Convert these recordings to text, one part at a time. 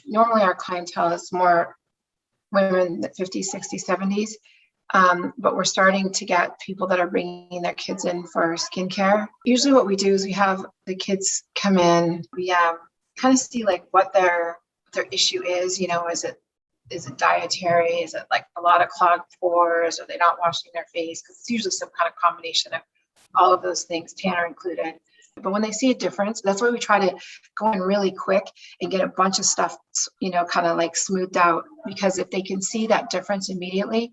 normally our clientele is more women that 50s, 60s, 70s. But we're starting to get people that are bringing their kids in for skincare. Usually what we do is we have the kids come in, we kind of see like what their issue is, you know, is it dietary? Is it like a lot of clogged pores? Are they not washing their face? Because it's usually some kind of combination of all of those things, tanner included. But when they see a difference, that's why we try to go in really quick and get a bunch of stuff, you know, kind of like smoothed out. Because if they can see that difference immediately,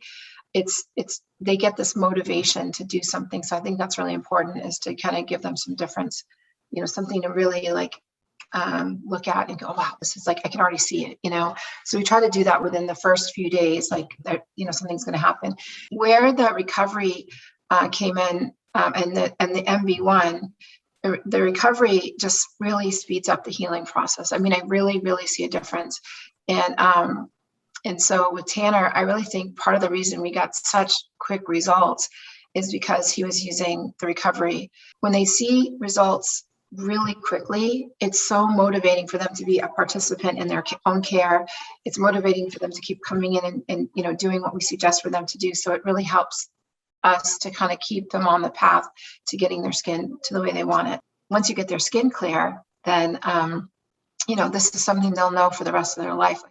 they get this motivation to do something. So I think that's really important, is to kind of give them some difference, you know, something to really like look at and go, wow, this is like, I can already see it, you know. So we try to do that within the first few days, like that, you know, something's going to happen. Where the recovery came in, and the MB1, the recovery just really speeds up the healing process. I mean, I really, really see a difference. And so with Tanner, I really think part of the reason we got such quick results is because he was using the recovery. When they see results really quickly, it's so motivating for them to be a participant in their own care. It's motivating for them to keep coming in and you know, doing what we suggest for them to do. So it really helps us to kind of keep them on the path to getting their skin to the way they want it. Once you get their skin clear, then you know, this is something they'll know for the rest of their life.